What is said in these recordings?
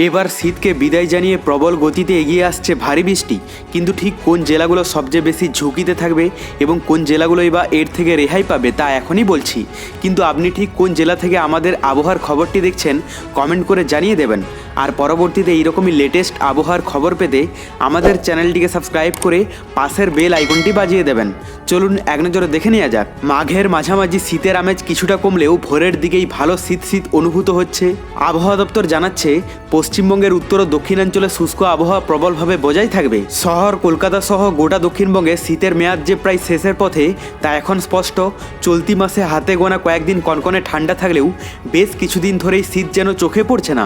এবার শীতকে বিদায় জানিয়ে প্রবল গতিতে এগিয়ে আসছে ভারী বৃষ্টি, কিন্তু ঠিক কোন জেলাগুলো সবচেয়ে বেশি ঝুঁকিতে থাকবে এবং কোন জেলাগুলোই বা এর থেকে রেহাই পাবে তা এখনই বলছি। কিন্তু আপনি ঠিক কোন জেলা থেকে আমাদের আবহাওয়ার খবরটি দেখছেন কমেন্ট করে জানিয়ে দেবেন। আর পরবর্তীতে এইরকমই লেটেস্ট আবহাওয়ার খবর পেতে আমাদের চ্যানেলটিকে সাবস্ক্রাইব করে পাশের বেল আইকনটি বাজিয়ে দেবেন। চলুন এক নজরে দেখে নেওয়া যাক। মাঘের মাঝামাঝি শীতের আমেজ কিছুটা কমলেও ভোরের দিকেই ভালো শীত শীত অনুভূত হচ্ছে। আবহাওয়া দপ্তর জানাচ্ছে পশ্চিমবঙ্গের উত্তর ও দক্ষিণাঞ্চলে শুষ্ক আবহাওয়া প্রবলভাবে বজায় থাকবে। শহর কলকাতা সহ গোটা দক্ষিণবঙ্গে শীতের মেয়াদ যে প্রায় শেষের পথে তা এখন স্পষ্ট। চলতি মাসে হাতে গোনা কয়েকদিন কনকনে ঠান্ডা থাকলেও বেশ কিছুদিন ধরেই শীত যেন চোখে পড়ছে না।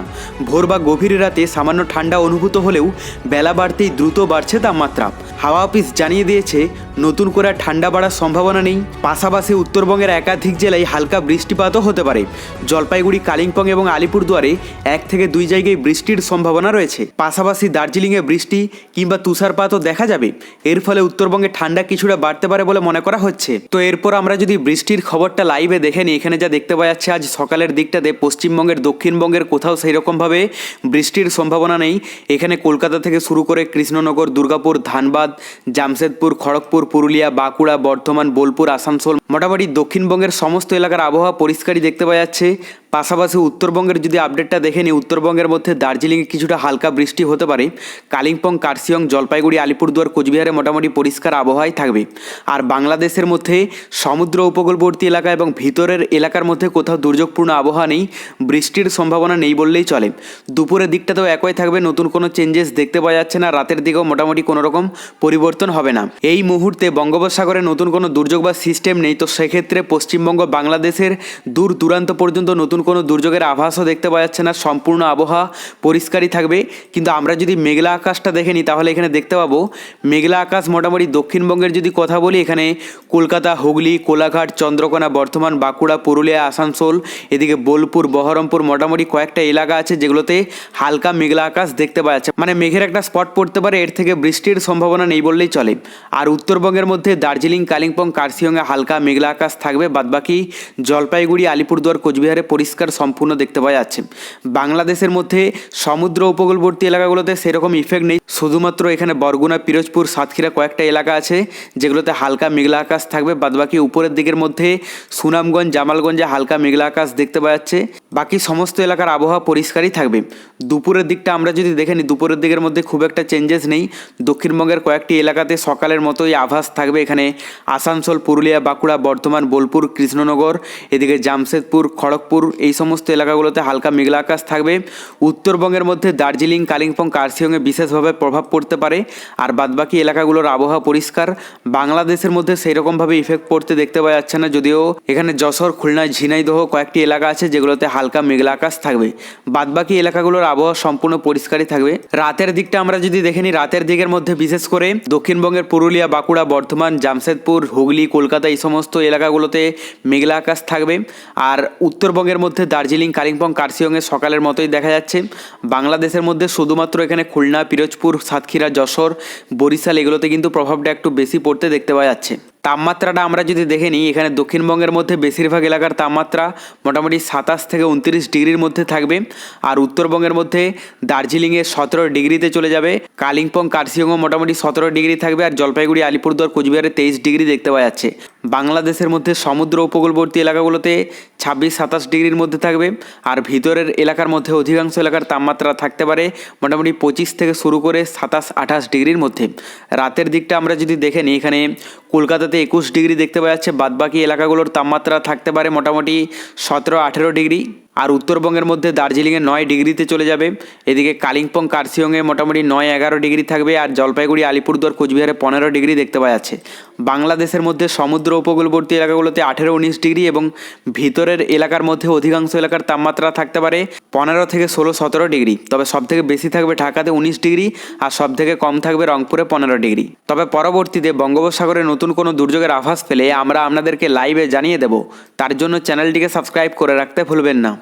ভোর বা গভীর রাতে সামান্য ঠান্ডা অনুভূত হলেও বেলা বাড়তেই দ্রুত বাড়ছে তাপমাত্রা। হাওয়া অফিস জানিয়ে দিয়েছে নতুন করে ঠান্ডা বাড়ার সম্ভাবনা নেই। পাশাপাশি উত্তরবঙ্গের একাধিক জেলায় হালকা বৃষ্টিপাতও হতে পারে। জলপাইগুড়ি, কালিম্পং এবং আলিপুরদুয়ারে 1 থেকে 2 জায়গায় বৃষ্টির সম্ভাবনা রয়েছে। পাশাপাশি দার্জিলিংয়ে বৃষ্টি কিংবা তুষারপাতও দেখা যাবে। এর ফলে উত্তরবঙ্গে ঠান্ডা কিছুটা বাড়তে পারে বলে মনে করা হচ্ছে। তো এরপর আমরা যদি বৃষ্টির খবরটা লাইভে দেখে নিই, এখানে যা দেখতে পাওয়া যাচ্ছে আজ সকালের দিকটাতে পশ্চিমবঙ্গের দক্ষিণবঙ্গের কোথাও সেই রকমভাবে বৃষ্টির সম্ভাবনা নেই। এখানে কলকাতা থেকে শুরু করে কৃষ্ণনগর, দুর্গাপুর, ধানবাদ, জামশেদপুর, খড়গপুর, পুরুলিয়া, বাঁকুড়া, বর্ধমান, বোলপুর, আসানসোল, মোটামুটি দক্ষিণবঙ্গের সমস্ত এলাকার আবহাওয়া পরিষ্কারই দেখতে পাওয়া যাচ্ছে। পাশাপাশি উত্তরবঙ্গের যদি আপডেটটা দেখে নিই, উত্তরবঙ্গের মধ্যে দার্জিলিংয়ে কিছুটা হালকা বৃষ্টি হতে পারে। কালিম্পং, কার্শিয়ং, জলপাইগুড়ি, আলিপুরদুয়ার, কোচবিহারে মোটামুটি পরিষ্কার আবহাওয়াই থাকবে। আর বাংলাদেশের মধ্যে সমুদ্র উপকূলবর্তী এলাকা এবং ভিতরের এলাকার মধ্যে কোথাও দুর্যোগপূর্ণ আবহাওয়া নেই, বৃষ্টির সম্ভাবনা নেই বললেই চলে। দুপুরের দিকটাতেও একই থাকবে, নতুন কোনো চেঞ্জেস দেখতে পাওয়া যাচ্ছে না। রাতের দিকেও মোটামুটি কোনো রকম পরিবর্তন হবে না। এই মুহূর্তে বঙ্গোপসাগরে নতুন কোনো দুর্যোগ বা সিস্টেম নেই, তো সেক্ষেত্রে পশ্চিমবঙ্গ, বাংলাদেশের দূর দূরান্ত পর্যন্ত নতুন কোনো দুর্যোগের আভাসও দেখতে পাওয়া যাচ্ছে না। সম্পূর্ণ আবহাওয়া পরিষ্কারই থাকবে। কিন্তু আমরা যদি মেঘলা আকাশটা দেখে নিই, তাহলে এখানে দেখতে পাবো মেঘলা আকাশ মোটামুটি দক্ষিণবঙ্গের যদি কথা বলি, এখানে কলকাতা, হুগলি, কোলাঘাট, চন্দ্রকোনা, বর্ধমান, বাঁকুড়া, পুরুলিয়া, আসানসোল, এদিকে বোলপুর, বহরমপুর মোটামুটি কয়েকটা এলাকা আছে যেগুলোতে হালকা মেঘলা আকাশ দেখতে পাওয়া যাচ্ছে। মানে মেঘের একটা স্পট পড়তে পারে, এর থেকে বৃষ্টির সম্ভাবনা নেই বললেই চলে। আর উত্তরবঙ্গের মধ্যে দার্জিলিং, কালিম্পং, কার্শিয়ংয়ে হালকা মেঘলা আকাশ থাকবে। বাদবাকি জলপাইগুড়ি, আলিপুরদুয়ার, কোচবিহারে পরিষ্কার সম্পূর্ণ দেখতে পাওয়া যাচ্ছে। বাংলাদেশের মধ্যে সমুদ্র উপকূলবর্তী এলাকাগুলোতে সেরকম ইফেক্ট নেই। শুধুমাত্র এখানে বরগুনা, পিরোজপুর, সাতক্ষীরা কয়েকটা এলাকা আছে যেগুলোতে হালকা মেঘলা আকাশ থাকবে। বাদবাকি উপরের দিকের মধ্যে সুনামগঞ্জ, জামালগঞ্জে হালকা মেঘলা আকাশ দেখতে পাওয়া যাচ্ছে। বাকি সমস্ত এলাকার আবহাওয়া পরিষ্কারই থাকবে। দুপুরের দিকটা আমরা যদি দেখে নিই, দুপুরের দিকের মধ্যে খুব একটা চেঞ্জেস নেই। দক্ষিণবঙ্গের কয়েকটি এলাকাতে সকালের মতোই আভাস থাকবে। এখানে আসানসোল, পুরুলিয়া, বাঁকুড়া, বর্ধমান, বোলপুর, কৃষ্ণনগর, এদিকে জামশেদপুর, খড়গপুর, এই সমস্ত এলাকাগুলোতে হালকা মেঘলা আকাশ থাকবে। উত্তরবঙ্গের মধ্যে দার্জিলিং, কালিম্পং, কার্শিয়ংয়ে বিশেষভাবে প্রভাব পড়তে পারে। আর বাদবাকি এলাকাগুলোর আবহাওয়া পরিষ্কার। বাংলাদেশের মধ্যে সেই রকমভাবে ইফেক্ট পড়তে দেখতে পাওয়া যাচ্ছে না, যদিও এখানে যশোর, খুলনা, ঝিনাইদহ কয়েকটি এলাকা আছে যেগুলোতে হালকা মেঘলা আকাশ থাকবে। বাদবাকি এলাকাগুলোর আবহাওয়া সম্পূর্ণ পরিষ্কারই থাকবে। রাতের দিকটা আমরা যদি দেখে নিই, রাতের দিকের মধ্যে বিশেষ করে দক্ষিণবঙ্গের পুরুলিয়া, বাঁকুড়া, বর্ধমান, জামশেদপুর, হুগলি, কলকাতা এই সমস্ত এলাকাগুলোতে মেঘলা আকাশ থাকবে। আর উত্তরবঙ্গের মধ্যে দার্জিলিং, কালিম্পং, কার্শিয়ংয়ে সকালের মতোই দেখা যাচ্ছে। বাংলাদেশের মধ্যে শুধুমাত্র এখানে খুলনা, পিরোজপুর, সাতক্ষীরা, যশোর, বরিশাল এগুলোতে কিন্তু প্রভাবটা একটু বেশি পড়তে দেখতে পাওয়া যাচ্ছে। তাপমাত্রাটা আমরা যদি দেখে নিই, এখানে দক্ষিণবঙ্গের মধ্যে বেশিরভাগ এলাকার তাপমাত্রা মোটামুটি 27 থেকে 29 ডিগ্রির মধ্যে থাকবে। আর উত্তরবঙ্গের মধ্যে দার্জিলিংয়ে 17 ডিগ্রিতে চলে যাবে। কালিম্পং, কার্শিয়ংও মোটামুটি 17 ডিগ্রি থাকবে। আর জলপাইগুড়ি, আলিপুরদুয়ার, কোচবিহারে 23 ডিগ্রি দেখতে পাওয়া যাচ্ছে। বাংলাদেশের মধ্যে সমুদ্র উপকূলবর্তী এলাকাগুলোতে 26-27 ডিগ্রির মধ্যে থাকবে। আর ভিতরের এলাকার মধ্যে অধিকাংশ এলাকার তাপমাত্রা থাকতে পারে মোটামুটি 25 থেকে শুরু করে 27-28 ডিগ্রির মধ্যে। রাতের দিকটা আমরা যদি দেখে নিই, এখানে কলকাতাতে 21 ডিগ্রি দেখতে পাওয়া যাচ্ছে। বাদবাকি এলাকাগুলোর তাপমাত্রা থাকতে পারে মোটামুটি 17-18 ডিগ্রি। আর উত্তরবঙ্গের মধ্যে দার্জিলিংয়ে 9 ডিগ্রিতে চলে যাবে। এদিকে কালিম্পং, কার্শিয়ংয়ে মোটামুটি 9-11 ডিগ্রি থাকবে। আর জলপাইগুড়ি, আলিপুরদুয়ার, কোচবিহারে 15 ডিগ্রি দেখতে পাওয়া যাচ্ছে। বাংলাদেশের মধ্যে সমুদ্র উপকূলবর্তী এলাকাগুলোতে 18-19 ডিগ্রি এবং ভিতরের এলাকার মধ্যে অধিকাংশ এলাকার তাপমাত্রা থাকতে পারে 15 থেকে 16-17 ডিগ্রি। তবে সবথেকে বেশি থাকবে ঢাকাতে 19 ডিগ্রি আর সবথেকে কম থাকবে রংপুরে 15 ডিগ্রি। তবে পরবর্তীতে বঙ্গোপসাগরে নতুন কোনো দুর্যোগের আভাস পেলে আমরা আপনাদেরকে লাইভে জানিয়ে দেব। তার জন্য চ্যানেলটিকে সাবস্ক্রাইব করে রাখতে ভুলবেন না।